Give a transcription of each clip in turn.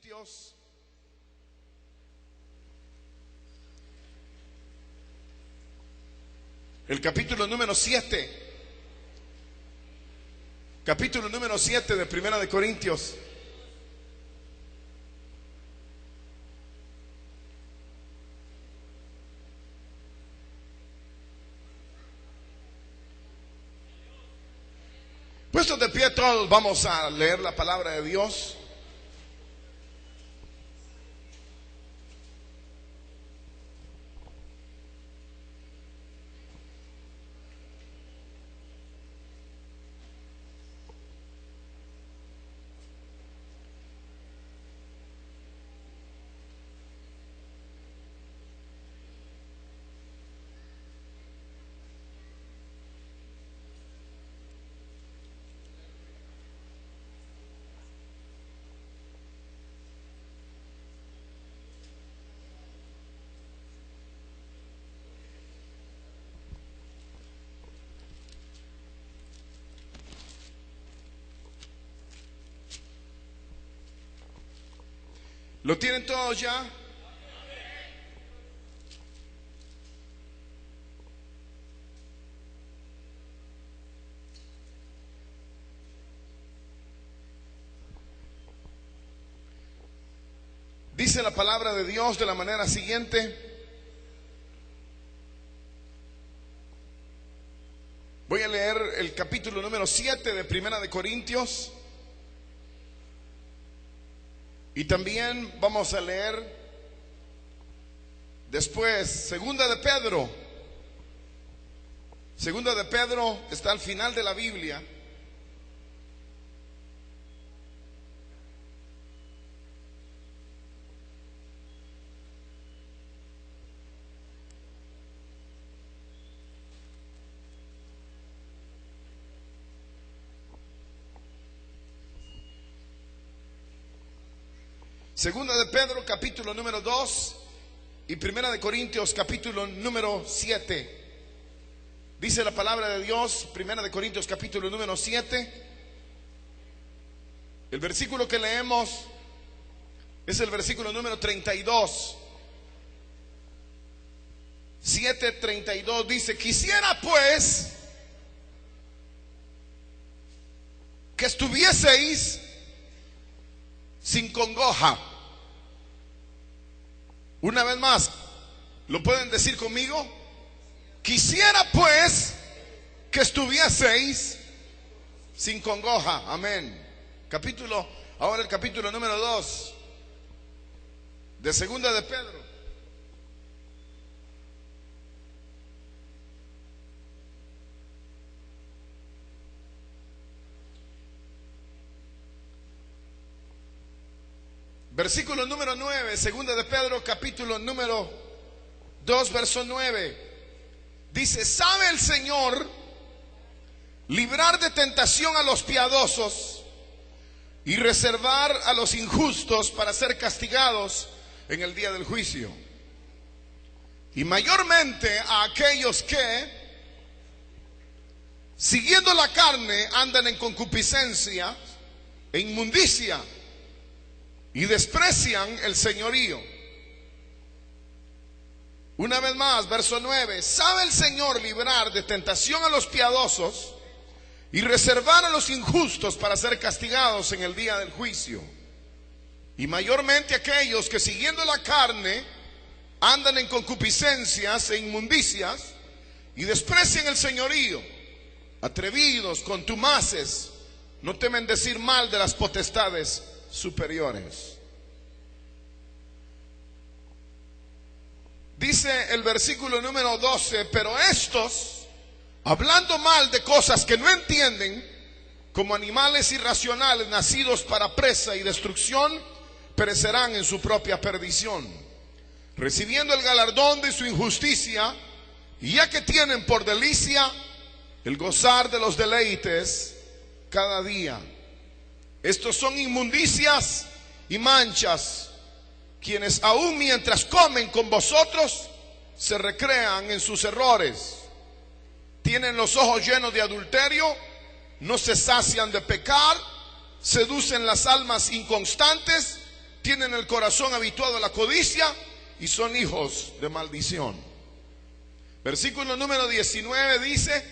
Corintios, el capítulo número 7. Capítulo número 7 de Primera de Corintios. Puestos de pie todos, vamos a leer la palabra de Dios. ¿Lo tienen todos ya? Dice la palabra de Dios de la manera siguiente. Voy a leer el capítulo número 7 de Primera de Corintios. Y también vamos a leer después Segunda de Pedro. Segunda de Pedro está al final de la Biblia. Segunda de Pedro, capítulo número 2, y Primera de Corintios, capítulo número 7. Dice la palabra de Dios, Primera de Corintios, capítulo número 7. El versículo que leemos es el versículo número 32. 7:32 dice: quisiera pues que estuvieseis sin congoja. Una vez más, ¿lo pueden decir conmigo? Quisiera pues que estuvieseis sin congoja. Amén. Ahora el capítulo número 2 de Segunda de Pedro. Versículo número 9, Segunda de Pedro, capítulo número 2, verso 9. Dice: sabe el Señor librar de tentación a los piadosos y reservar a los injustos para ser castigados en el día del juicio. Y mayormente a aquellos que, siguiendo la carne, andan en concupiscencia e inmundicia y desprecian el señorío. Una vez más, verso 9. Sabe el Señor librar de tentación a los piadosos y reservar a los injustos para ser castigados en el día del juicio. Y mayormente aquellos que, siguiendo la carne, andan en concupiscencias e inmundicias y desprecian el señorío. Atrevidos, contumaces, no temen decir mal de las potestades superiores. Dice el versículo número 12: pero estos, hablando mal de cosas que no entienden, como animales irracionales nacidos para presa y destrucción, perecerán en su propia perdición, recibiendo el galardón de su injusticia, y ya que tienen por delicia el gozar de los deleites cada día. Estos son inmundicias y manchas, quienes aún mientras comen con vosotros se recrean en sus errores. Tienen los ojos llenos de adulterio, no se sacian de pecar, seducen las almas inconstantes tienen el corazón habituado a la codicia y son hijos de maldición. Versículo número 19 dice: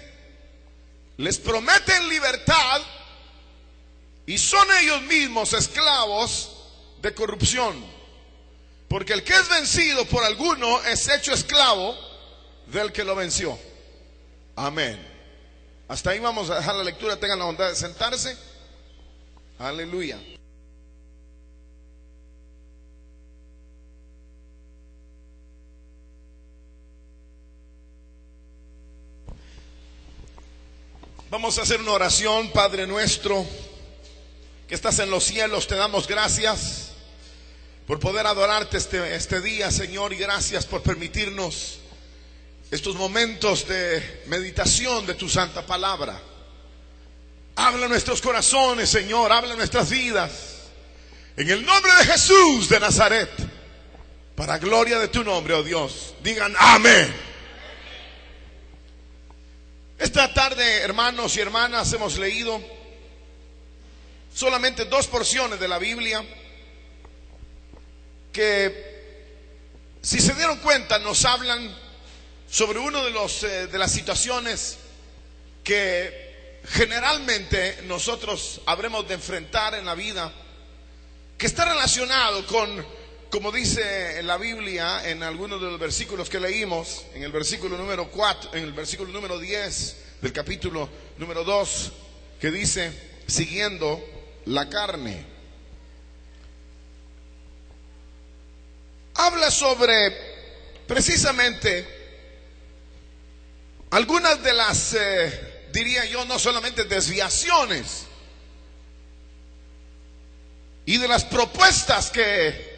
les prometen libertad y son ellos mismos esclavos de corrupción, porque el que es vencido por alguno es hecho esclavo del que lo venció. Amén. Hasta ahí vamos a dejar la lectura. Tengan la bondad de sentarse. Aleluya. Vamos a hacer una oración. Padre nuestro que estás en los cielos, te damos gracias por poder adorarte este día, Señor, y gracias por permitirnos estos momentos de meditación de tu santa palabra. Habla nuestros corazones, Señor, habla nuestras vidas, en el nombre de Jesús de Nazaret, para gloria de tu nombre, oh Dios. Digan amén. Esta tarde, hermanos y hermanas, hemos leído solamente 2 porciones de la Biblia que, si se dieron cuenta, nos hablan sobre uno de las situaciones que generalmente nosotros habremos de enfrentar en la vida, que está relacionado con, como dice en la Biblia, en algunos de los versículos que leímos, en el versículo número 4, en el versículo número 10 del capítulo número 2, que dice: siguiendo la carne. Habla sobre precisamente algunas de las, diría yo, no solamente desviaciones y de las propuestas que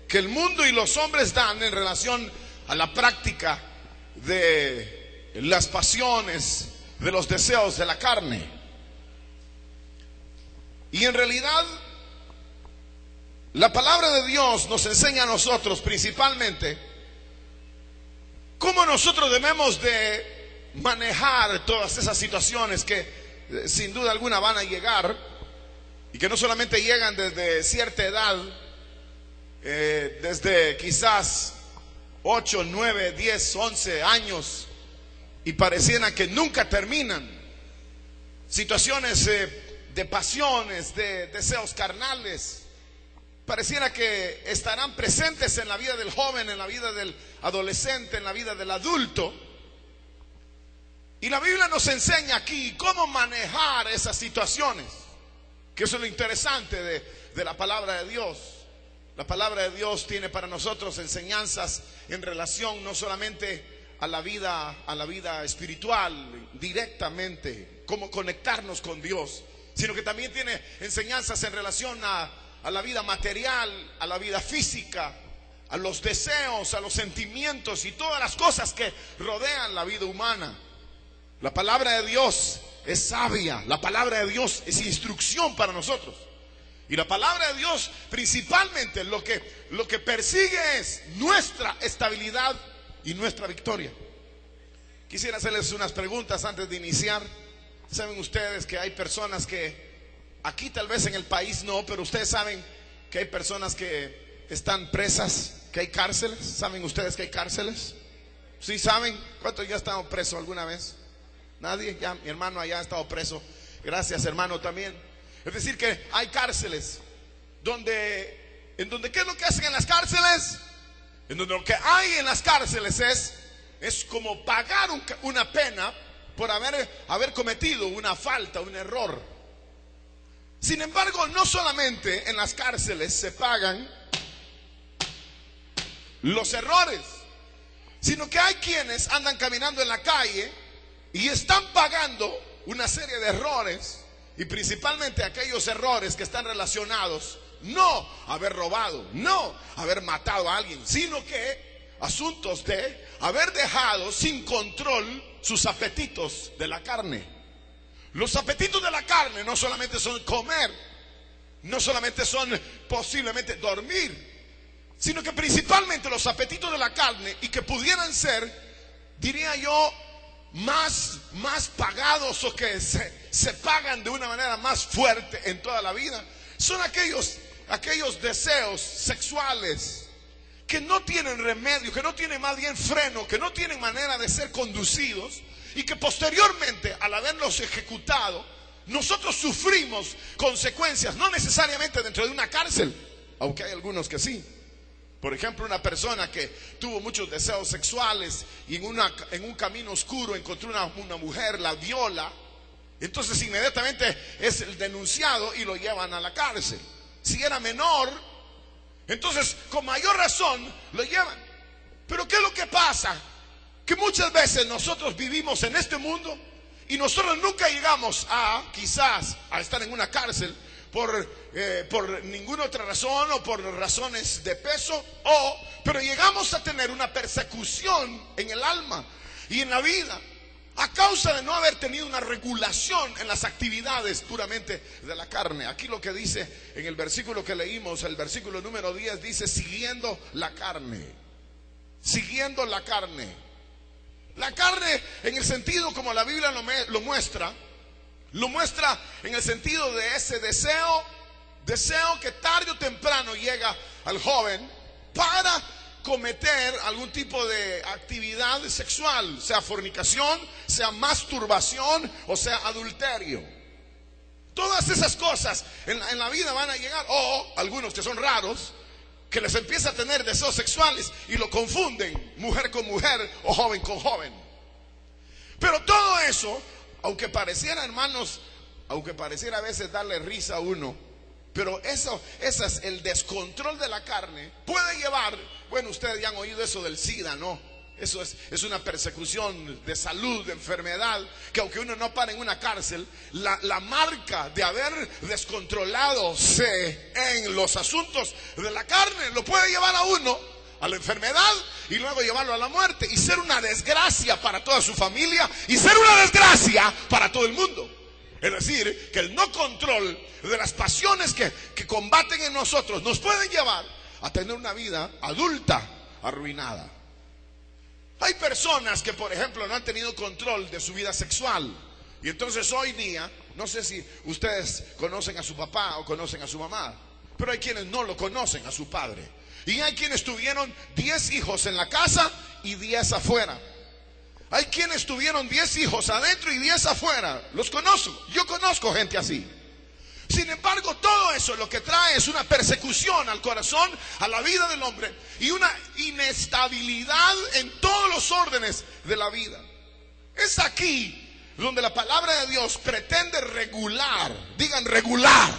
el mundo y los hombres dan en relación a la práctica de las pasiones, de los deseos de la carne. Y en realidad la palabra de Dios nos enseña a nosotros principalmente cómo nosotros debemos de manejar todas esas situaciones que sin duda alguna van a llegar, y que no solamente llegan desde cierta edad, desde quizás 8, 9, 10, 11 años, y parecieran que nunca terminan. Situaciones de pasiones, de deseos carnales, pareciera que estarán presentes en la vida del joven, en la vida del adolescente, en la vida del adulto. Y la Biblia nos enseña aquí cómo manejar esas situaciones, que eso es lo interesante de la palabra de Dios. La palabra de Dios tiene para nosotros enseñanzas en relación no solamente a la vida espiritual directamente, cómo conectarnos con Dios, sino que también tiene enseñanzas en relación a la vida material, a la vida física, a los deseos, a los sentimientos y todas las cosas que rodean la vida humana. La palabra de Dios es sabia, la palabra de Dios es instrucción para nosotros. Y la palabra de Dios principalmente lo que persigue es nuestra estabilidad y nuestra victoria. Quisiera hacerles unas preguntas antes de iniciar. Saben ustedes que hay personas que aquí tal vez en el país no, pero ustedes saben que hay personas que están presas, que hay cárceles. ¿Saben ustedes que hay cárceles? ¿Sí saben? ¿Cuántos ya han estado presos alguna vez? Nadie. Ya mi hermano allá ha estado preso. Gracias, hermano, también. Es decir que hay cárceles en donde ¿qué es lo que hacen en las cárceles? En donde lo que hay en las cárceles es como pagar una pena por haber cometido una falta, un error. Sin embargo, no solamente en las cárceles se pagan los errores, sino que hay quienes andan caminando en la calle y están pagando una serie de errores, y principalmente aquellos errores que están relacionados no a haber robado, no a haber matado a alguien, sino que asuntos de haber dejado sin control sus apetitos de la carne. Los apetitos de la carne no solamente son comer, no solamente son posiblemente dormir, sino que principalmente los apetitos de la carne, y que pudieran ser, diría yo, más pagados, o que se pagan de una manera más fuerte en toda la vida, son aquellos aquellos deseos sexuales que no tienen remedio, que no tienen más bien freno, que no tienen manera de ser conducidos, y que posteriormente, al haberlos ejecutado, nosotros sufrimos consecuencias, no necesariamente dentro de una cárcel, aunque hay algunos que sí. Por ejemplo, una persona que tuvo muchos deseos sexuales y en un camino oscuro encontró una mujer, la viola, entonces inmediatamente es el denunciado y lo llevan a la cárcel. Si era menor, entonces con mayor razón lo llevan. Pero ¿qué es lo que pasa? Que muchas veces nosotros vivimos en este mundo y nosotros nunca llegamos quizás a estar en una cárcel por ninguna otra razón o por razones de peso, pero llegamos a tener una persecución en el alma y en la vida a causa de no haber tenido una regulación en las actividades puramente de la carne. Aquí lo que dice en el versículo que leímos, el versículo número 10, dice siguiendo la carne. Siguiendo la carne. La carne en el sentido como la Biblia lo muestra en el sentido de ese deseo que tarde o temprano llega al joven para cometer algún tipo de actividad sexual, sea fornicación, sea masturbación o sea adulterio. Todas esas cosas en la vida van a llegar, o algunos que son raros, que les empieza a tener deseos sexuales y lo confunden, mujer con mujer o joven con joven. Pero todo eso, aunque pareciera, hermanos, aunque pareciera a veces darle risa a uno, pero eso es el descontrol de la carne, puede llevar, bueno, ustedes ya han oído eso del SIDA, ¿no? Eso es una persecución de salud, de enfermedad, que aunque uno no para en una cárcel, la marca de haber descontrolado en los asuntos de la carne lo puede llevar a uno a la enfermedad y luego llevarlo a la muerte y ser una desgracia para toda su familia y ser una desgracia para todo el mundo. Es decir, que el no control de las pasiones que combaten en nosotros nos pueden llevar a tener una vida adulta arruinada. Hay personas que, por ejemplo, no han tenido control de su vida sexual. Y entonces hoy día, no sé si ustedes conocen a su papá o conocen a su mamá, pero hay quienes no lo conocen a su padre. Y hay quienes tuvieron 10 hijos en la casa y 10 afuera. Hay quienes tuvieron 10 hijos adentro y 10 afuera. Los conozco, yo conozco gente así. Sin embargo, todo eso lo que trae es una persecución al corazón, a la vida del hombre, y una inestabilidad en todos los órdenes de la vida. Es aquí donde la palabra de Dios pretende regular. Digan regular.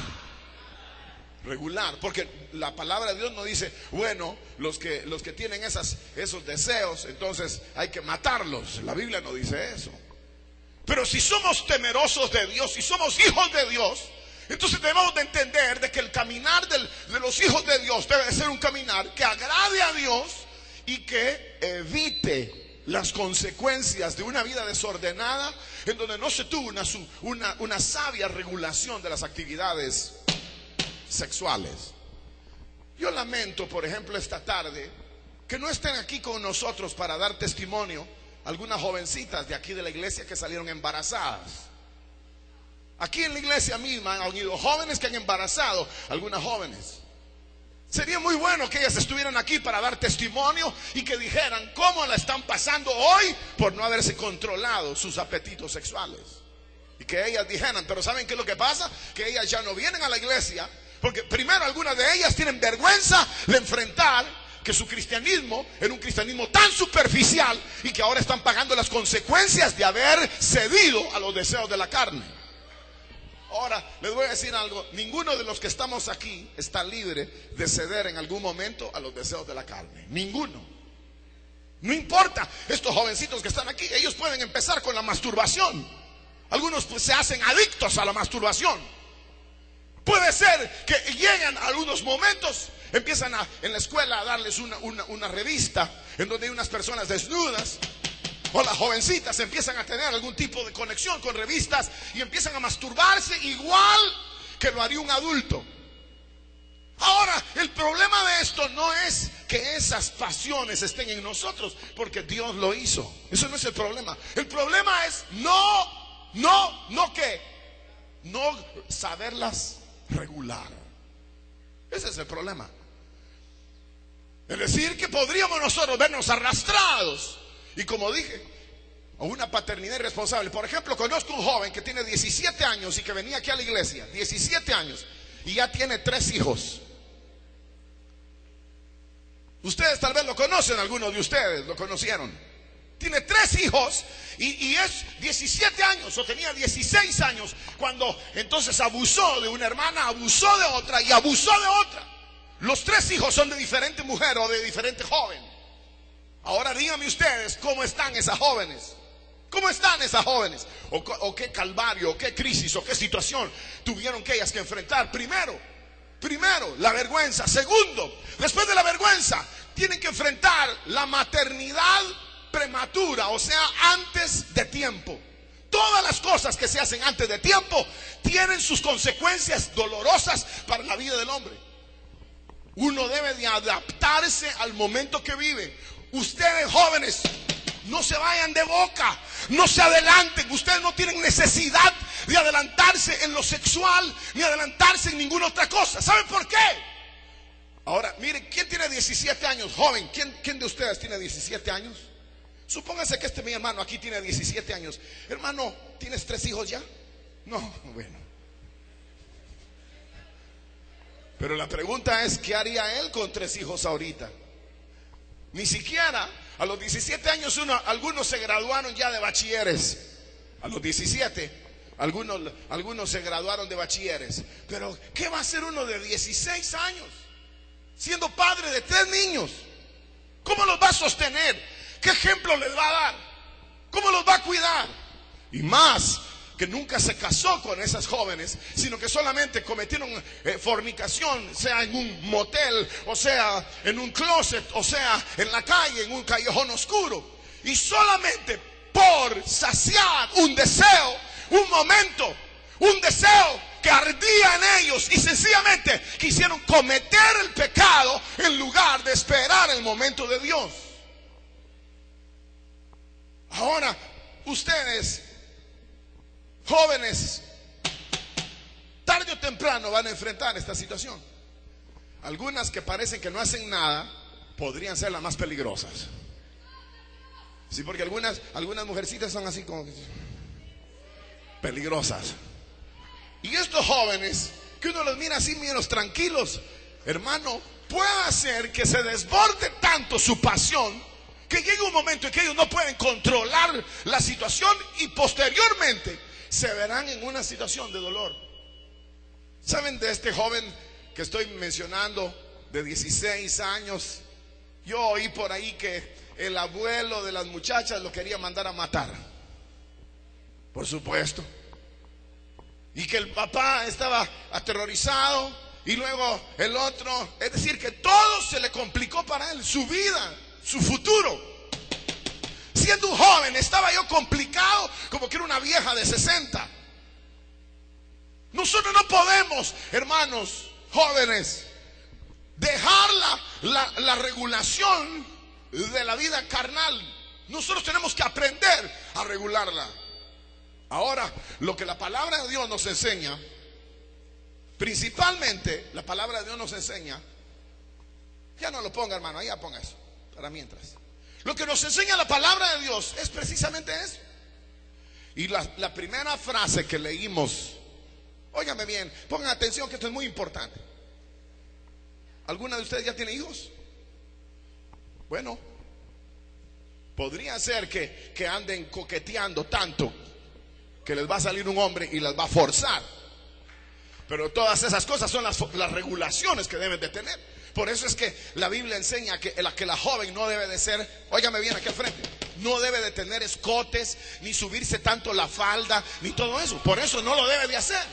Regular, porque la palabra de Dios no dice, bueno, los que tienen esos deseos, entonces hay que matarlos. La Biblia no dice eso. Pero si somos temerosos de Dios, si somos hijos de Dios, entonces debemos de entender de que el caminar de los hijos de Dios debe de ser un caminar que agrade a Dios y que evite las consecuencias de una vida desordenada en donde no se tuvo una sabia regulación de las actividades sexuales. Yo lamento, por ejemplo, esta tarde que no estén aquí con nosotros para dar testimonio algunas jovencitas de aquí de la iglesia que salieron embarazadas. Aquí en la iglesia misma han habido jóvenes que han embarazado algunas jóvenes. Sería muy bueno que ellas estuvieran aquí para dar testimonio y que dijeran cómo la están pasando hoy por no haberse controlado sus apetitos sexuales. Y que ellas dijeran, pero ¿saben qué es lo que pasa? Que ellas ya no vienen a la iglesia porque primero algunas de ellas tienen vergüenza de enfrentar que su cristianismo era un cristianismo tan superficial y que ahora están pagando las consecuencias de haber cedido a los deseos de la carne. Ahora, les voy a decir algo, ninguno de los que estamos aquí está libre de ceder en algún momento a los deseos de la carne, ninguno. No importa, estos jovencitos que están aquí, ellos pueden empezar con la masturbación. Algunos pues se hacen adictos a la masturbación. Puede ser que lleguen a algunos momentos, empiezan en la escuela a darles una revista en donde hay unas personas desnudas. O las jovencitas empiezan a tener algún tipo de conexión con revistas y empiezan a masturbarse igual que lo haría un adulto. Ahora, el problema de esto no es que esas pasiones estén en nosotros, porque Dios lo hizo. Eso no es el problema. El problema es no saberlas regular. Ese es el problema. Es decir, que podríamos nosotros vernos arrastrados. Y como dije, a una paternidad irresponsable. Por ejemplo, conozco un joven que tiene 17 años y que venía aquí a la iglesia, 17 años, y ya tiene 3 hijos. Ustedes tal vez lo conocen, algunos de ustedes lo conocieron. Tiene 3 hijos y es 17 años, o tenía 16 años, cuando entonces abusó de una hermana, abusó de otra y abusó de otra. Los 3 hijos son de diferente mujer o de diferente joven. Ahora díganme ustedes, ¿cómo están esas jóvenes? ¿Cómo están esas jóvenes? ¿O qué calvario, o qué crisis, o qué situación tuvieron que ellas que enfrentar? Primero, la vergüenza. Segundo, después de la vergüenza, tienen que enfrentar la maternidad prematura, o sea, antes de tiempo. Todas las cosas que se hacen antes de tiempo tienen sus consecuencias dolorosas para la vida del hombre. Uno debe de adaptarse al momento que vive. Ustedes jóvenes, no se vayan de boca, no se adelanten. Ustedes no tienen necesidad de adelantarse en lo sexual, ni adelantarse en ninguna otra cosa. ¿Saben por qué? Ahora, miren, ¿quién tiene 17 años? Joven, ¿quién de ustedes tiene 17 años? Supóngase que mi hermano aquí tiene 17 años. Hermano, ¿tienes 3 hijos ya? No, bueno. Pero la pregunta es, ¿qué haría él con 3 hijos ahorita? Ni siquiera a los 17 años algunos se graduaron ya de bachilleres. A los 17 algunos se graduaron de bachilleres. Pero ¿qué va a hacer uno de 16 años siendo padre de 3 niños? ¿Cómo los va a sostener? ¿Qué ejemplo les va a dar? ¿Cómo los va a cuidar? Y más que nunca se casó con esas jóvenes, sino que solamente cometieron fornicación, sea en un motel, o sea en un closet, o sea en la calle, en un callejón oscuro. Y solamente por saciar un deseo, un momento, un deseo que ardía en ellos, y sencillamente quisieron cometer el pecado en lugar de esperar el momento de Dios. Ahora, ustedes, jóvenes, tarde o temprano van a enfrentar esta situación. Algunas que parecen que no hacen nada podrían ser las más peligrosas. Sí, porque algunas mujercitas son así como peligrosas. Y estos jóvenes, que uno los mira así, menos tranquilos, hermano, puede hacer que se desborde tanto su pasión que llegue un momento en que ellos no pueden controlar la situación y posteriormente se verán en una situación de dolor. ¿Saben de este joven que estoy mencionando, de 16 años? Yo oí por ahí que el abuelo de las muchachas lo quería mandar a matar. Por supuesto. Y que el papá estaba aterrorizado, y luego el otro. Es decir, que todo se le complicó para él, su vida, su futuro. Siendo un joven estaba yo complicado como que era una vieja de 60. Nosotros no podemos, hermanos jóvenes, dejar la regulación de la vida carnal. Nosotros tenemos que aprender a regularla. Ahora, lo que la palabra de Dios nos enseña, principalmente la palabra de Dios nos enseña, ya no lo ponga, hermano, ahí ya ponga eso para mientras. Lo que nos enseña la palabra de Dios es precisamente eso. Y la primera frase que leímos, óigame bien, pongan atención que esto es muy importante. ¿Alguna de ustedes ya tiene hijos? Bueno, podría ser que anden coqueteando tanto que les va a salir un hombre y las va a forzar. Pero todas esas cosas son las regulaciones que deben de tener. Por eso es que la Biblia enseña que la joven no debe de ser, óigame bien aquí al frente, no debe de tener escotes, ni subirse tanto la falda, ni todo eso. Por eso no lo debe de hacer.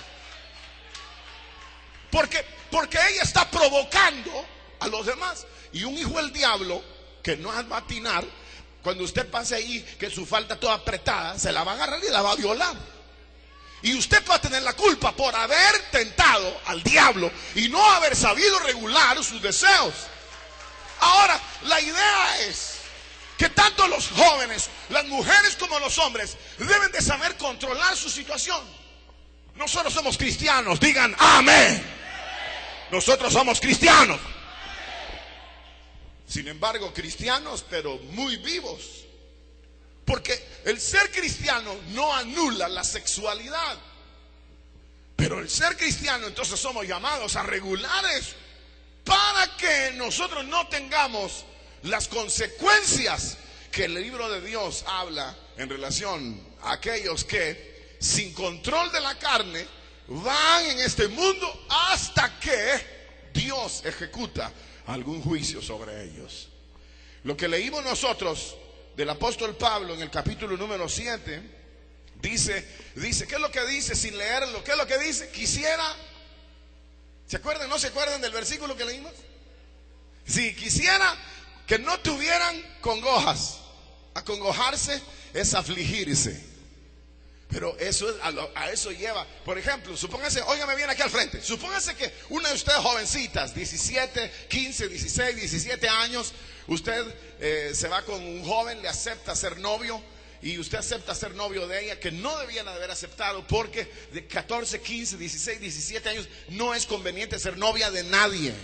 Porque ella está provocando a los demás. Y un hijo del diablo que no va a atinar, cuando usted pase ahí, que su falda toda apretada, se la va a agarrar y la va a violar. Y usted va a tener la culpa por haber tentado al diablo y no haber sabido regular sus deseos. Ahora, la idea es que tanto los jóvenes, las mujeres como los hombres deben de saber controlar su situación. Nosotros somos cristianos, digan amén. Nosotros somos cristianos. Sin embargo, cristianos, pero muy vivos. Porque el ser cristiano no anula la sexualidad. Pero el ser cristiano, entonces somos llamados a regular eso, para que nosotros no tengamos las consecuencias que el libro de Dios habla en relación a aquellos que sin control de la carne van en este mundo hasta que Dios ejecuta algún juicio sobre ellos. Lo que leímos nosotros del apóstol Pablo en el capítulo número 7 dice, ¿qué es lo que dice sin leerlo? ¿Qué es lo que dice? Quisiera, ¿se acuerdan? ¿No se acuerdan del versículo que leímos? Sí, quisiera que no tuvieran congojas. Acongojarse es afligirse. Pero eso es, a eso lleva. Por ejemplo, supóngase, óigame bien aquí al frente. Supóngase que una de ustedes jovencitas, 17, 15, 16, 17 años, usted se va con un joven, le acepta ser novio, y usted acepta ser novio de ella, que no debían haber aceptado, porque de 14, 15, 16, 17 años no es conveniente ser novia de nadie.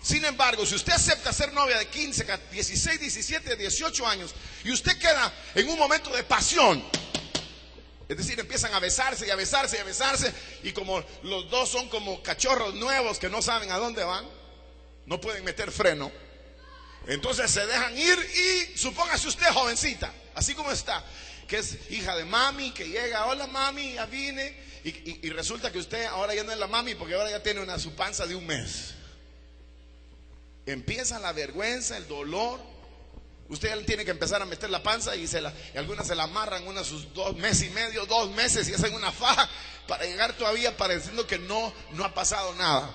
Sin embargo, si usted acepta ser novia de 15, 16, 17, 18 años, y usted queda en un momento de pasión, es decir, empiezan a besarse y a besarse y a besarse, y como los dos son como cachorros nuevos que no saben a dónde van, no pueden meter freno, entonces se dejan ir. Y supóngase usted jovencita, así como está, que es hija de mami, que llega, hola mami, ya vine, y resulta que usted ahora ya no es la mami, porque ahora ya tiene su panza de un mes. Empieza la vergüenza, el dolor. Usted ya tiene que empezar a meter la panza, y algunas se la amarran unas sus 2 meses y medio, 2 meses, y hacen una faja para llegar todavía pareciendo que no ha pasado nada.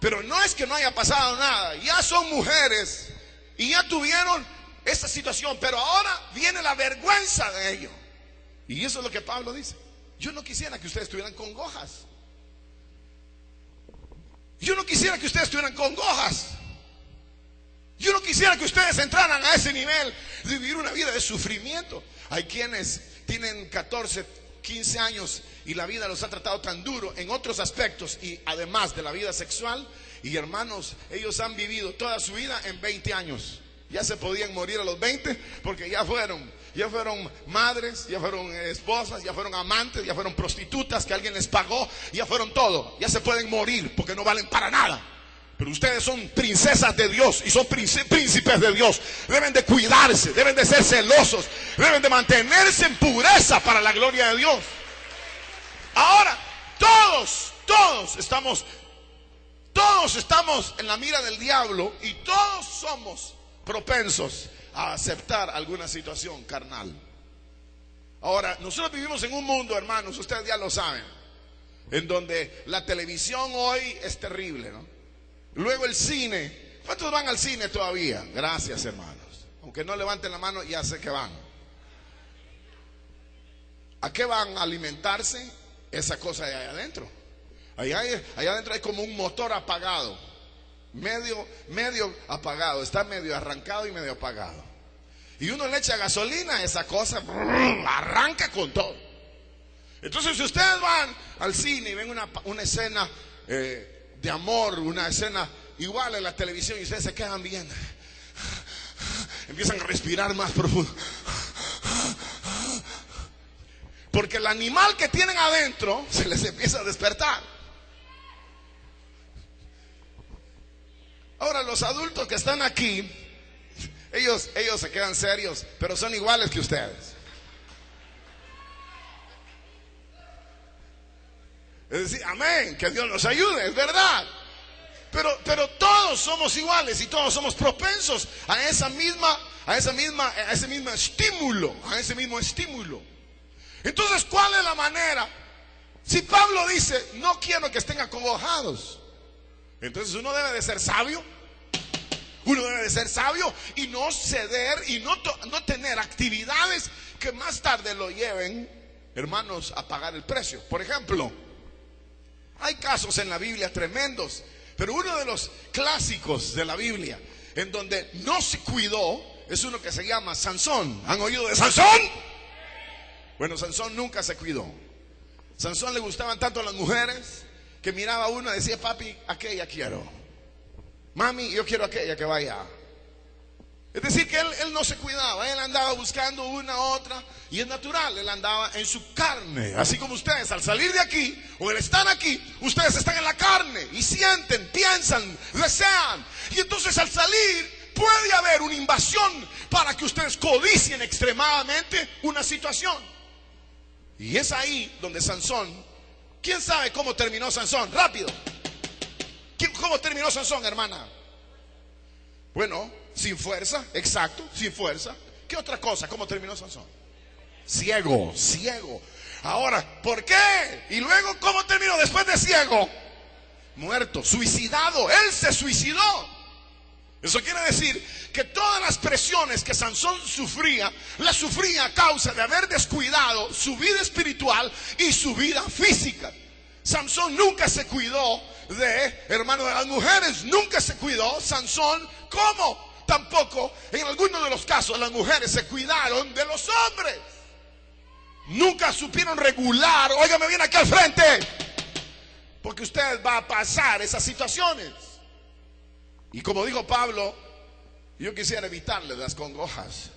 Pero no es que no haya pasado nada, ya son mujeres y ya tuvieron esta situación, pero ahora viene la vergüenza de ello. Y eso es lo que Pablo dice. Yo no quisiera que ustedes estuvieran congojas. Yo no quisiera que ustedes estuvieran congojas. Yo no quisiera que ustedes entraran a ese nivel de vivir una vida de sufrimiento. Hay quienes tienen 14, 15 años y la vida los ha tratado tan duro en otros aspectos, y además de la vida sexual. Y hermanos, ellos han vivido toda su vida en 20 años. Ya se podían morir a los 20 porque ya fueron madres, ya fueron esposas, ya fueron amantes, ya fueron prostitutas que alguien les pagó, ya fueron todo. Ya se pueden morir porque no valen para nada. Pero ustedes son princesas de Dios y son príncipes de Dios. Deben de cuidarse, deben de ser celosos, deben de mantenerse en pureza para la gloria de Dios. Ahora, todos estamos en la mira del diablo, y todos somos propensos a aceptar alguna situación carnal. Ahora, nosotros vivimos en un mundo, hermanos, ustedes ya lo saben, en donde la televisión hoy es terrible, ¿no? Luego el cine. ¿Cuántos van al cine todavía? Gracias, hermanos. Aunque no levanten la mano, ya sé que van. ¿A qué van a alimentarse? Esa cosa de allá adentro. Allá adentro hay como un motor apagado, medio apagado, está medio arrancado y medio apagado. Y uno le echa gasolina a esa cosa, arranca con todo. Entonces, si ustedes van al cine y ven una escena de amor, una escena igual en la televisión, y ustedes se quedan viendo, empiezan a respirar más profundo, porque el animal que tienen adentro se les empieza a despertar. Ahora, los adultos que están aquí, ellos se quedan serios, pero son iguales que ustedes. Es decir, amén, que Dios nos ayude, es verdad. Pero todos somos iguales y todos somos propensos a ese mismo estímulo. Entonces, ¿cuál es la manera? Si Pablo dice, no quiero que estén acongojados, entonces uno debe de ser sabio. Uno debe de ser sabio y no ceder y no tener actividades que más tarde lo lleven, hermanos, a pagar el precio. Por ejemplo, hay casos en la Biblia tremendos, pero uno de los clásicos de la Biblia en donde no se cuidó es uno que se llama Sansón. ¿Han oído de Sansón? Bueno, Sansón nunca se cuidó. Sansón le gustaban tanto las mujeres que miraba a uno y decía: papi, aquella quiero. Mami, yo quiero aquella que vaya. Es decir, que él no se cuidaba, él andaba buscando una a otra, y es natural, él andaba en su carne. Así como ustedes al salir de aquí, o al estar aquí, ustedes están en la carne y sienten, piensan, desean. Y entonces al salir puede haber una invasión para que ustedes codicien extremadamente una situación. Y es ahí donde Sansón, ¿quién sabe cómo terminó Sansón? Rápido. ¿Cómo terminó Sansón, hermana? Bueno, sin fuerza, exacto, sin fuerza. ¿Qué otra cosa? ¿Cómo terminó Sansón? Ciego, ciego. Ahora, ¿por qué? Y luego, ¿cómo terminó después de ciego? Muerto, suicidado. Él se suicidó. Eso quiere decir que todas las presiones que Sansón sufría, las sufría a causa de haber descuidado su vida espiritual y su vida física. Sansón nunca se cuidó de las mujeres, nunca se cuidó. Sansón, ¿cómo? Tampoco en algunos de los casos las mujeres se cuidaron de los hombres. Nunca supieron regular. Óigame bien aquí al frente, porque usted va a pasar esas situaciones. Y como dijo Pablo, yo quisiera evitarle las congojas.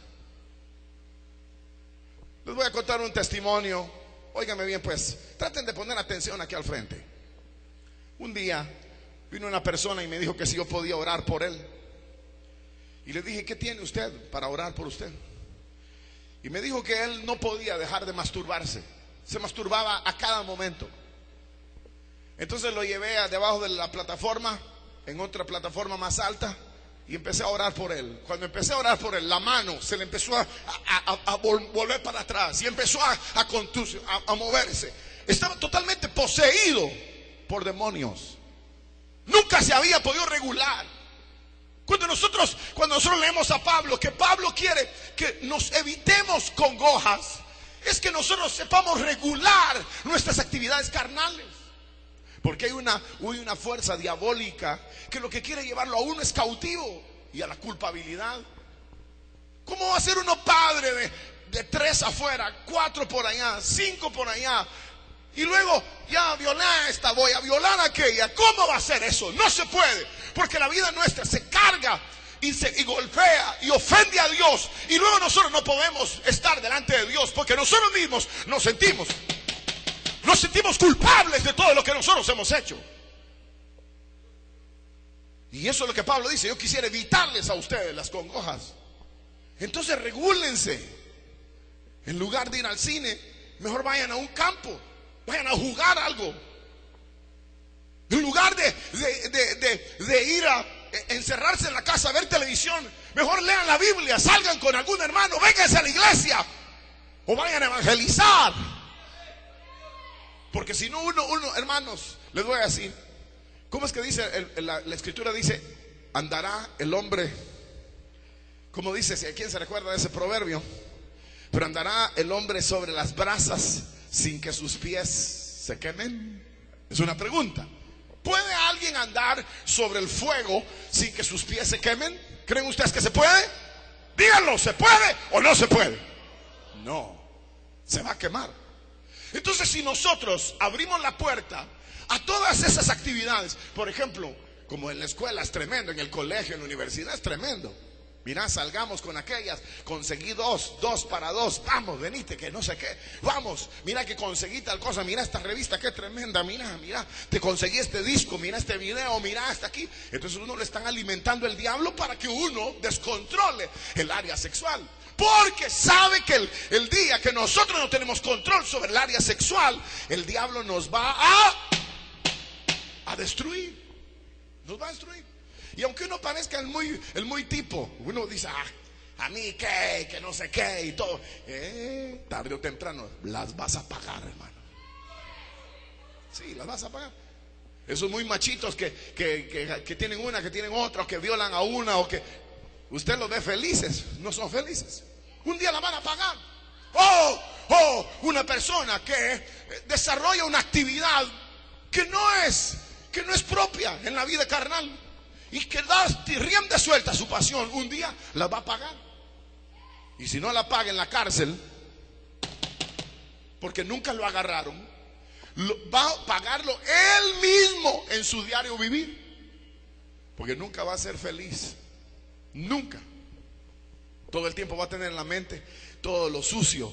Les voy a contar un testimonio. Óigame bien, pues, traten de poner atención aquí al frente. Un día vino una persona y me dijo que si yo podía orar por él. Y le dije: ¿qué tiene usted para orar por usted? Y me dijo que él no podía dejar de masturbarse. Se masturbaba a cada momento. Entonces lo llevé debajo de la plataforma, en otra plataforma más alta, y empecé a orar por él. Cuando empecé a orar por él, la mano se le empezó a volver para atrás y empezó a moverse. Estaba totalmente poseído por demonios. Nunca se había podido regular. Cuando nosotros leemos a Pablo, que Pablo quiere que nos evitemos congojas, es que nosotros sepamos regular nuestras actividades carnales. Porque hay una fuerza diabólica que lo que quiere llevarlo a uno es cautivo y a la culpabilidad. ¿Cómo va a ser uno padre de 3 afuera, 4 por allá, 5 por allá, y luego ya violé a esta, voy a violar a aquella? ¿Cómo va a ser eso? No se puede, porque la vida nuestra se carga y golpea y ofende a Dios, y luego nosotros no podemos estar delante de Dios porque nosotros mismos nos sentimos culpables de todo lo que nosotros hemos hecho. Y eso es lo que Pablo dice: yo quisiera evitarles a ustedes las congojas. Entonces regúlense. En lugar de ir al cine, mejor vayan a un campo, vayan a jugar algo. En lugar de ir a encerrarse en la casa a ver televisión, mejor lean la Biblia, salgan con algún hermano, vénganse a la iglesia o vayan a evangelizar. Porque si no, uno, hermanos, les voy a decir, ¿cómo es que dice la escritura? Dice: andará el hombre, como dice, si a quién se recuerda de ese proverbio, pero andará el hombre sobre las brasas sin que sus pies se quemen. Es una pregunta. ¿Puede alguien andar sobre el fuego sin que sus pies se quemen? ¿Creen ustedes que se puede? Díganlo, ¿se puede o no se puede? No, se va a quemar. Entonces, si nosotros abrimos la puerta a todas esas actividades, por ejemplo, como en la escuela es tremendo, en el colegio, en la universidad es tremendo. Mira, salgamos con aquellas, conseguí 2 para 2, vamos, venite, que no sé qué, vamos, mira que conseguí tal cosa, mira esta revista, qué tremenda, mira, te conseguí este disco, mira este video, mira hasta aquí. Entonces uno le están alimentando el diablo para que uno descontrole el área sexual. Porque sabe que el día que nosotros no tenemos control sobre el área sexual, el diablo nos va a destruir. Nos va a destruir. Y aunque uno parezca el muy tipo, uno dice: a mí qué, que no sé qué y todo. Tarde o temprano las vas a pagar, hermano. Sí, las vas a pagar. Esos muy machitos que tienen una, que tienen otra, o que violan a una, o que usted los ve felices, no son felices. Un día la van a pagar. Una persona que desarrolla una actividad que no es propia en la vida carnal y que da rienda suelta a su pasión, un día la va a pagar. Y si no la paga en la cárcel, porque nunca lo agarraron, va a pagarlo él mismo en su diario vivir. Porque nunca va a ser feliz. Nunca. Todo el tiempo va a tener en la mente todo lo sucio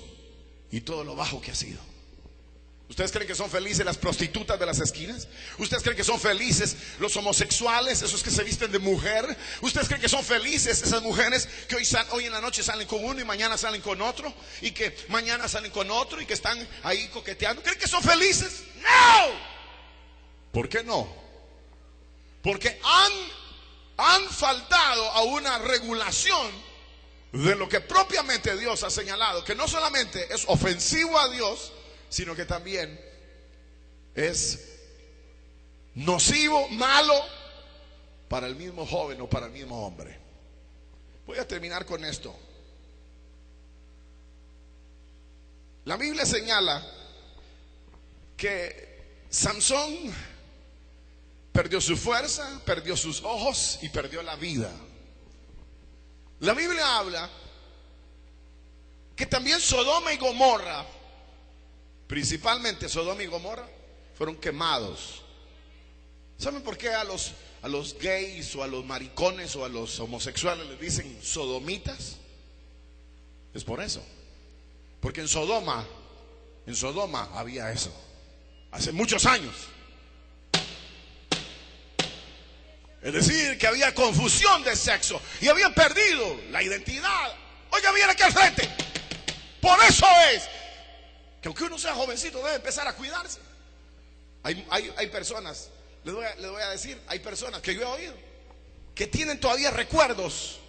y todo lo bajo que ha sido. ¿Ustedes creen que son felices las prostitutas de las esquinas? ¿Ustedes creen que son felices los homosexuales, esos que se visten de mujer? ¿Ustedes creen que son felices esas mujeres que hoy en la noche salen con uno y mañana salen con otro? Y que mañana salen con otro y que están ahí coqueteando. ¿Creen que son felices? ¡No! ¿Por qué no? Porque han faltado a una regulación de lo que propiamente Dios ha señalado, que no solamente es ofensivo a Dios, sino que también es nocivo, malo para el mismo joven o para el mismo hombre. Voy a terminar con esto. La Biblia señala que Sansón perdió su fuerza, perdió sus ojos y perdió la vida. La Biblia habla que también Sodoma y Gomorra, principalmente Sodoma y Gomorra, fueron quemados. ¿Saben por qué a los gays o a los maricones o a los homosexuales les dicen sodomitas? Es por eso. Porque en Sodoma había eso. Hace muchos años. Es decir, que había confusión de sexo y habían perdido la identidad. Oiga, viene aquí al frente. Por eso es que aunque uno sea jovencito debe empezar a cuidarse. Hay personas, les voy a decir, hay personas que yo he oído que tienen todavía recuerdos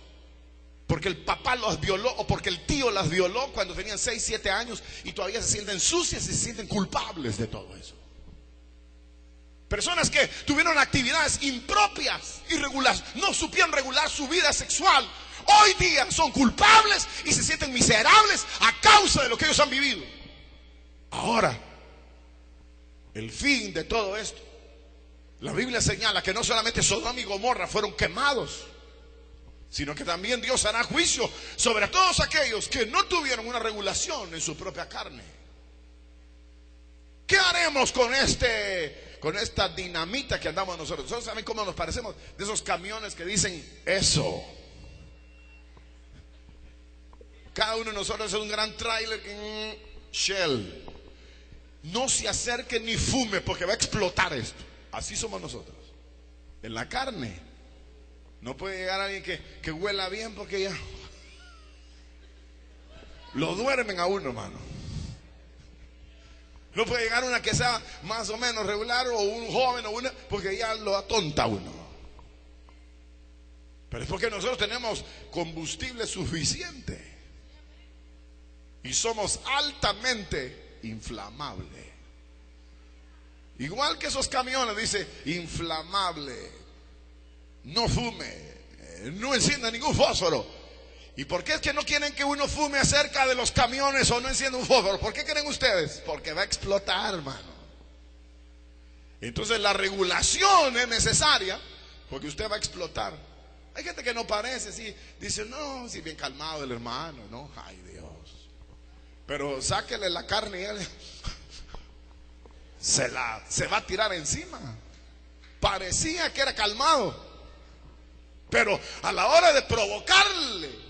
porque el papá los violó o porque el tío las violó cuando tenían 6, 7 años y todavía se sienten sucias y se sienten culpables de todo eso. Personas que tuvieron actividades impropias, irregulares, no supieron regular su vida sexual, hoy día son culpables y se sienten miserables a causa de lo que ellos han vivido. Ahora, el fin de todo esto, la Biblia señala que no solamente Sodoma y Gomorra fueron quemados, sino que también Dios hará juicio sobre todos aquellos que no tuvieron una regulación en su propia carne. ¿Qué haremos con esta dinamita que andamos nosotros? ¿Ustedes saben cómo nos parecemos? De esos camiones que dicen eso. Cada uno de nosotros es un gran tráiler Shell. No se acerque ni fume porque va a explotar esto. Así somos nosotros. En la carne. No puede llegar alguien que huela bien porque ya lo duermen a uno, hermano. No puede llegar una que sea más o menos regular o un joven o una, porque ya lo atonta uno. Pero es porque nosotros tenemos combustible suficiente y somos altamente inflamables. Igual que esos camiones, dice inflamable, no fume, no encienda ningún fósforo. ¿Y por qué es que no quieren que uno fume acerca de los camiones o no encienda un fósforo? ¿Por qué creen ustedes? Porque va a explotar, hermano. Entonces la regulación es necesaria porque usted va a explotar. Hay gente que no parece, sí, dice, no, sí, bien calmado el hermano, no, ay Dios. Pero sáquele la carne y él se va a tirar encima. Parecía que era calmado, pero a la hora de provocarle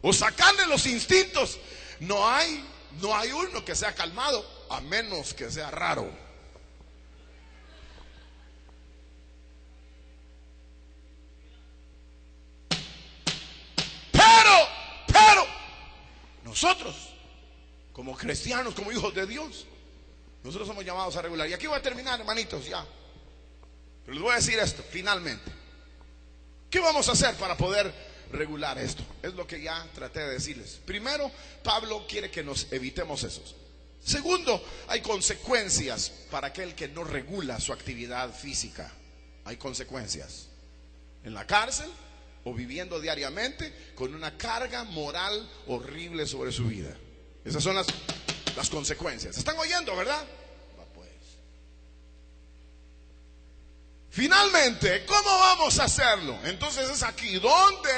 o sacarle los instintos, no hay uno que sea calmado, a menos que sea raro. Pero nosotros, como cristianos, como hijos de Dios, nosotros somos llamados a regular. Y aquí voy a terminar, hermanitos, ya. Pero les voy a decir esto, finalmente. ¿Qué vamos a hacer para poder regular esto? Es lo que ya traté de decirles. Primero, Pablo quiere que nos evitemos esos. Segundo, hay consecuencias para aquel que no regula su actividad física. Hay consecuencias. En la cárcel o viviendo diariamente con una carga moral horrible sobre su vida. Esas son las consecuencias. ¿Están oyendo, verdad? Pues. Finalmente, ¿cómo vamos a hacerlo? Entonces es aquí donde,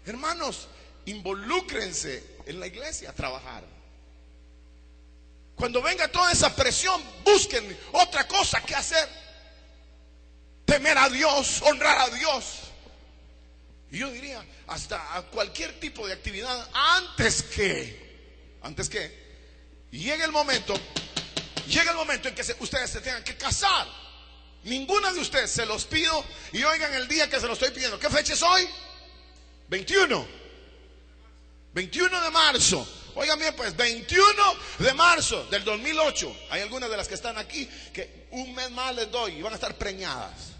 hermanos, involúcrense en la iglesia a trabajar. Cuando venga toda esa presión, busquen otra cosa que hacer. Temer a Dios, honrar a Dios. Y yo diría, hasta a cualquier tipo de actividad, antes que llegue el momento en que ustedes se tengan que casar. Ninguna de ustedes, se los pido, y oigan el día que se los estoy pidiendo. ¿Qué fecha es hoy? 21 de marzo. Oigan bien, pues 21 de marzo del 2008. Hay algunas de las que están aquí que un mes más les doy y van a estar preñadas.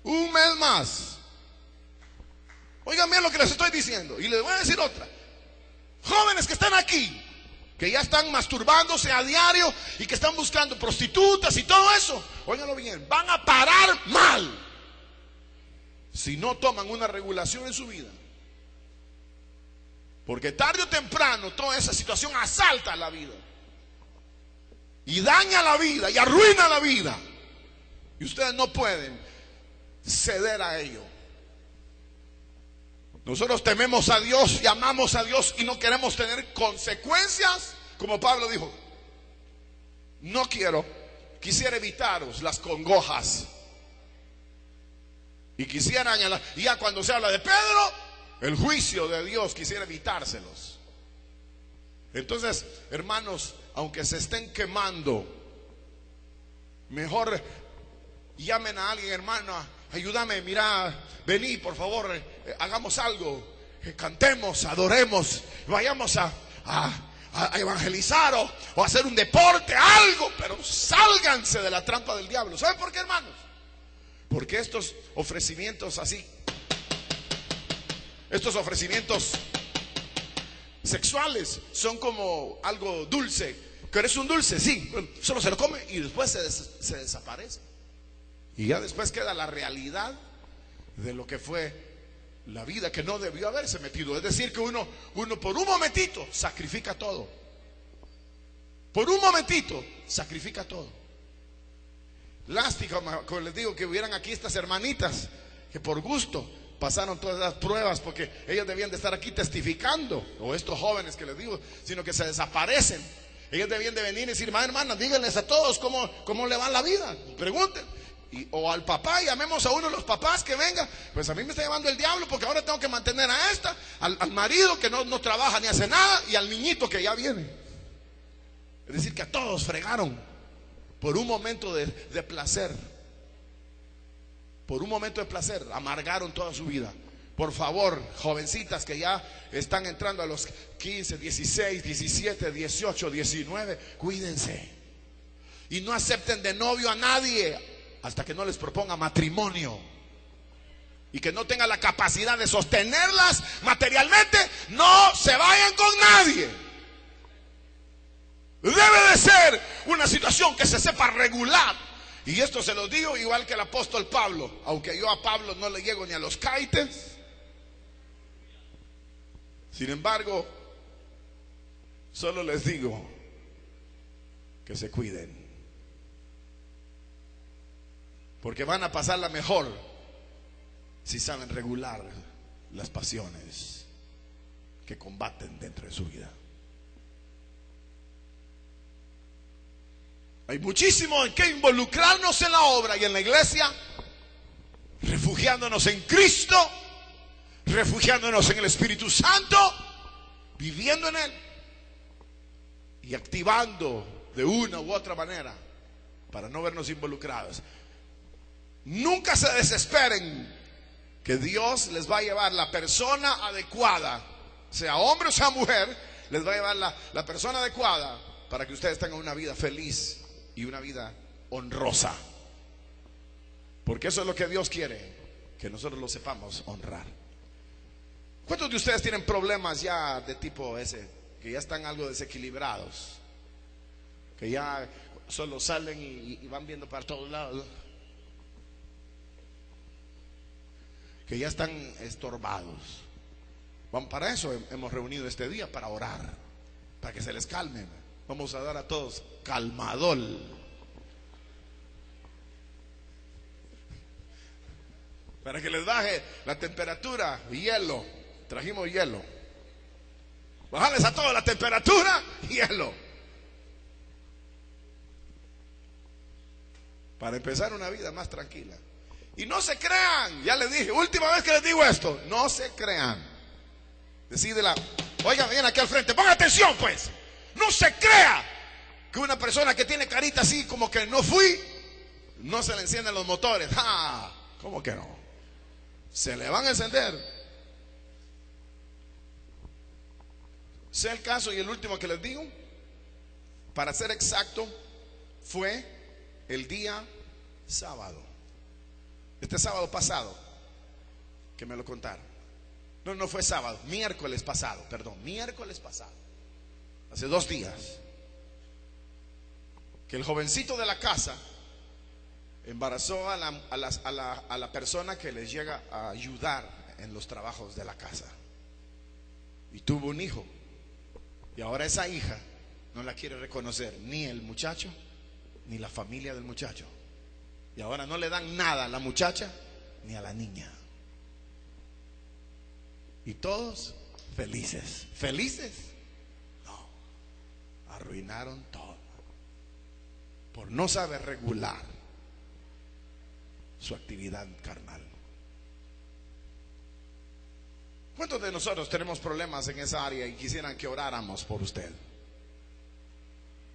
Un mes más. Oigan bien lo que les estoy diciendo. Y les voy a decir otra. Jóvenes que están aquí, que ya están masturbándose a diario y que están buscando prostitutas y todo eso, óiganlo bien, van a parar mal si no toman una regulación en su vida. Porque tarde o temprano toda esa situación asalta la vida y daña la vida y arruina la vida, y ustedes no pueden ceder a ello. Nosotros tememos a Dios y amamos a Dios y no queremos tener consecuencias, como Pablo dijo. Quisiera evitaros las congojas. Y quisieran, ya cuando se habla de Pedro, el juicio de Dios, quisiera evitárselos. Entonces, hermanos, aunque se estén quemando, mejor llamen a alguien, hermano, ayúdame, mira, vení, por favor, hagamos algo, cantemos, adoremos, vayamos a evangelizar o a hacer un deporte, algo, pero sálganse de la trampa del diablo. ¿Saben por qué, hermanos? Porque estos ofrecimientos así, estos ofrecimientos sexuales son como algo dulce. ¿Querés un dulce? Sí, solo se lo come y después se desaparece. Y ya después queda la realidad de lo que fue la vida que no debió haberse metido. Es decir, que uno por un momentito sacrifica todo. Por un momentito sacrifica todo. Lástima, como les digo, que hubieran aquí estas hermanitas que por gusto pasaron todas las pruebas, porque ellas debían de estar aquí testificando. O estos jóvenes que les digo, sino que se desaparecen. Ellos debían de venir y decir, hermanas, díganles a todos cómo le va la vida. Pregunten. O al papá, llamemos a uno de los papás que venga. Pues a mí me está llamando el diablo porque ahora tengo que mantener a esta, al marido que no trabaja ni hace nada, y al niñito que ya viene. Es decir, que a todos fregaron por un momento de placer. Por un momento de placer amargaron toda su vida. Por favor, jovencitas que ya están entrando a los 15, 16, 17, 18, 19, cuídense. Y no acepten de novio a nadie hasta que no les proponga matrimonio. Y que no tenga la capacidad de sostenerlas materialmente, no se vayan con nadie. Debe de ser una situación que se sepa regular. Y esto se lo digo igual que el apóstol Pablo. Aunque yo a Pablo no le llego ni a los caites. Sin embargo, solo les digo que se cuiden. Porque van a pasarla mejor si saben regular las pasiones que combaten dentro de su vida. Hay muchísimo en que involucrarnos en la obra y en la iglesia, refugiándonos en Cristo, refugiándonos en el Espíritu Santo, viviendo en Él y activando de una u otra manera para no vernos involucrados. Nunca se desesperen, que Dios les va a llevar la persona adecuada, sea hombre o sea mujer, les va a llevar la persona adecuada para que ustedes tengan una vida feliz y una vida honrosa. Porque eso es lo que Dios quiere, que nosotros lo sepamos honrar. ¿Cuántos de ustedes tienen problemas ya de tipo ese, que ya están algo desequilibrados, que ya solo salen y van viendo para todos lados, que ya están estorbados? Bueno, para eso hemos reunido este día, para orar, para que se les calmen. Vamos a dar a todos calmadol. Para que les baje la temperatura, hielo. Trajimos hielo. Bajarles a toda la temperatura, hielo. Para empezar una vida más tranquila. Y no se crean, ya les dije, última vez que les digo esto, no se crean. Decídela, oigan, ven aquí al frente, pongan atención pues. No se crea que una persona que tiene carita así como que no fui, no se le encienden los motores. ¡Ah! ¿Cómo que no? Se le van a encender. Sea el caso y el último que les digo, para ser exacto, fue el día sábado. Este sábado pasado, que me lo contaron. No fue sábado, miércoles pasado, miércoles pasado. Hace 2 días. Que el jovencito de la casa embarazó a la persona que les llega a ayudar en los trabajos de la casa. Y tuvo un hijo. Y ahora esa hija no la quiere reconocer ni el muchacho ni la familia del muchacho. Y ahora no le dan nada a la muchacha ni a la niña. Y todos felices. ¿Felices? No. Arruinaron todo. Por no saber regular su actividad carnal. ¿Cuántos de nosotros tenemos problemas en esa área y quisieran que oráramos por usted?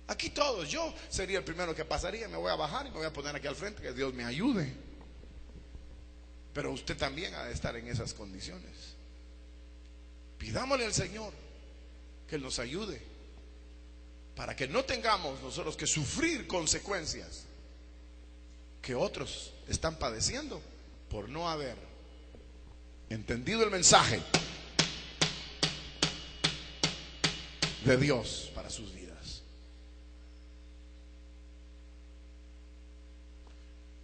Aquí todos, yo sería el primero que pasaría, me voy a bajar y me voy a poner aquí al frente, que Dios me ayude. Pero usted también ha de estar en esas condiciones. Pidámosle al Señor que nos ayude para que no tengamos nosotros que sufrir consecuencias que otros están padeciendo por no haber entendido el mensaje de Dios para sus vidas.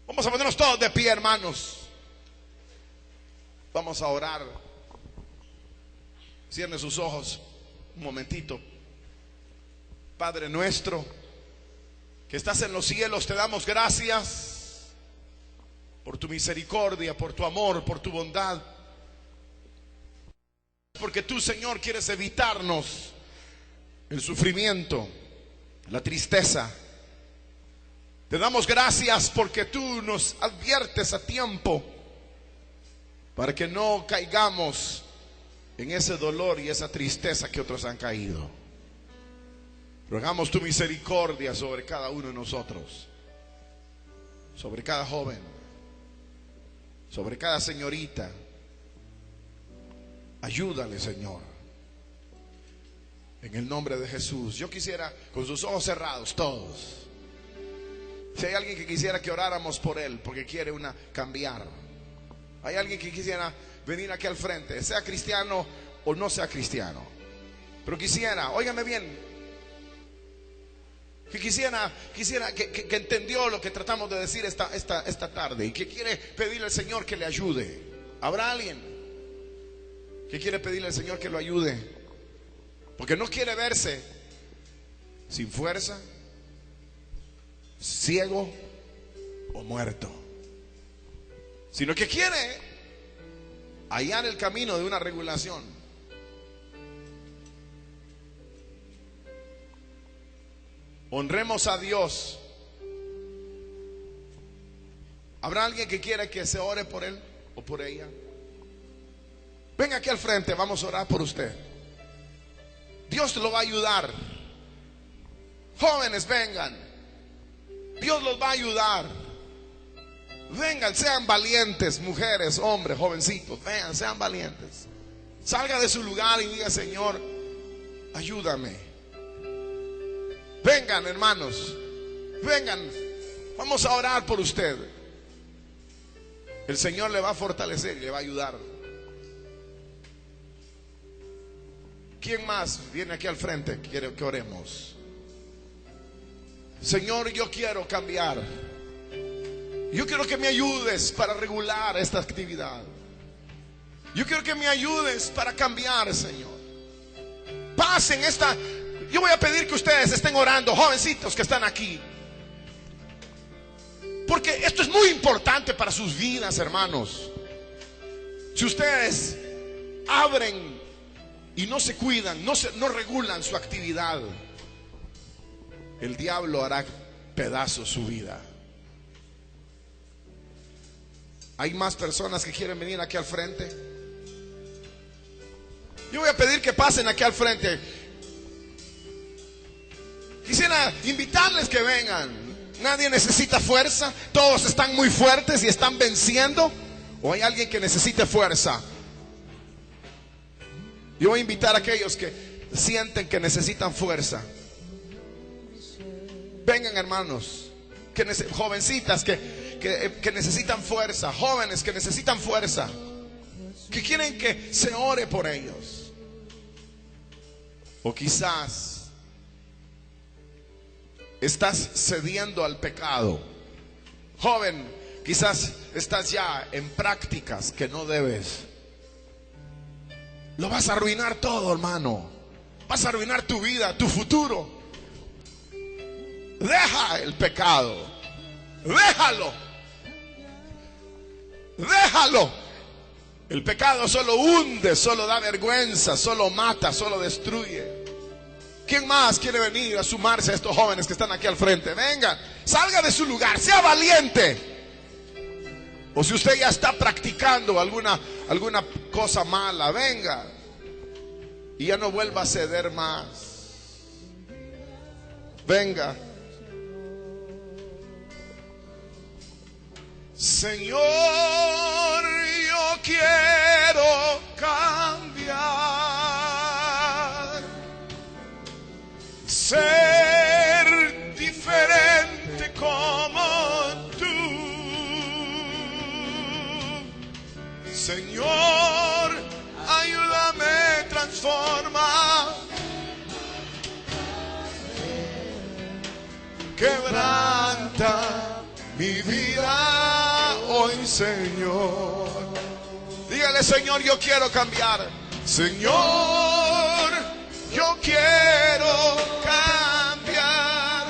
Vamos a ponernos todos de pie, hermanos. Vamos a orar. Cierre sus ojos un momentito. Padre nuestro que estás en los cielos, te damos gracias por tu misericordia, por tu amor, por tu bondad. Porque tú, Señor, quieres evitarnos el sufrimiento, la tristeza. Te damos gracias porque tú nos adviertes a tiempo para que no caigamos en ese dolor y esa tristeza que otros han caído. Rogamos tu misericordia sobre cada uno de nosotros, sobre cada joven, sobre cada señorita. Ayúdale, Señor, en el nombre de Jesús. Yo quisiera, con sus ojos cerrados todos, si hay alguien que quisiera que oráramos por él porque quiere cambiar, hay alguien que quisiera venir aquí al frente, sea cristiano o no sea cristiano, pero quisiera, óigame bien, que quisiera que entendió lo que tratamos de decir esta tarde y que quiere pedirle al Señor que le ayude. ¿Habrá alguien que quiere pedirle al Señor que lo ayude? Porque no quiere verse sin fuerza, ciego o muerto, sino que quiere hallar el camino de una regulación. Honremos a Dios. ¿Habrá alguien que quiera que se ore por él o por ella? Venga aquí al frente, vamos a orar por usted. Dios lo va a ayudar. Jóvenes, vengan. Dios los va a ayudar. Vengan, sean valientes, mujeres, hombres, jovencitos. Vengan, sean valientes. Salga de su lugar y diga: Señor, ayúdame. Vengan, hermanos, vengan. Vamos a orar por usted. El Señor le va a fortalecer y le va a ayudar. ¿Quién más viene aquí al frente? Quiere que oremos. Señor, yo quiero cambiar. Yo quiero que me ayudes para regular esta actividad. Yo quiero que me ayudes para cambiar, Señor. Pasen esta. Yo voy a pedir que ustedes estén orando, jovencitos que están aquí, porque esto es muy importante para sus vidas, hermanos. Si ustedes abren y no se cuidan, no regulan su actividad, el diablo hará pedazos su vida. Hay más personas que quieren venir aquí al frente. Yo voy a pedir que pasen aquí al frente. Quisiera invitarles que vengan. Nadie necesita fuerza. Todos están muy fuertes y están venciendo. ¿O hay alguien que necesite fuerza? Yo voy a invitar a aquellos que sienten que necesitan fuerza. Vengan, hermanos, jovencitas que necesitan fuerza, jóvenes que necesitan fuerza, que quieren que se ore por ellos. O quizás estás cediendo al pecado. Joven, quizás estás ya en prácticas que no debes. Lo vas a arruinar todo, hermano. Vas a arruinar tu vida, tu futuro. Deja el pecado. Déjalo. Déjalo. El pecado solo hunde, solo da vergüenza, solo mata, solo destruye. ¿Quién más quiere venir a sumarse a estos jóvenes que están aquí al frente? Venga, salga de su lugar, sea valiente. O si usted ya está practicando alguna cosa mala, venga y ya no vuelva a ceder más. Venga. Señor, yo quiero cambiar, ser diferente como tú. Señor, ayúdame, transforma, quebranta mi vida hoy, Señor. Dígale: Señor, yo quiero cambiar. Señor, yo quiero cambiar,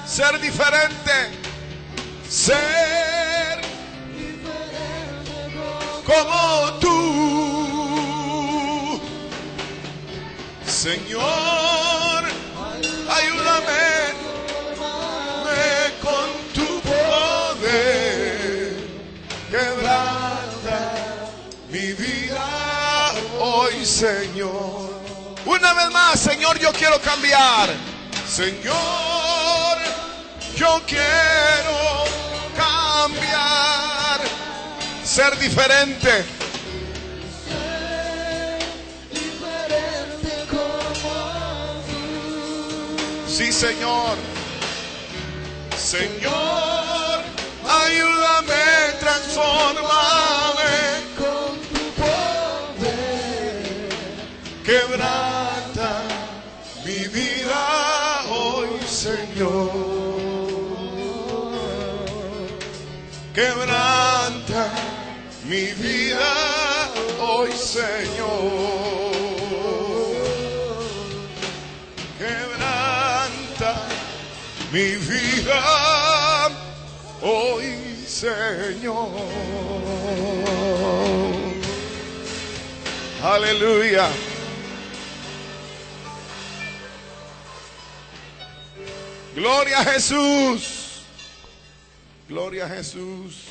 ser diferente, ser como tú. Señor, ayúdame con tu poder, quebranta mi vida hoy, Señor. Una vez más: Señor, yo quiero cambiar. Señor, yo quiero cambiar, ser diferente. Sí, Señor. Señor, ayúdame, transfórmame con tu poder, quebranta mi vida hoy, Señor. Quebranta mi vida hoy, Señor. Quebranta mi vida hoy, Señor. Aleluya. Gloria a Jesús. Gloria a Jesús.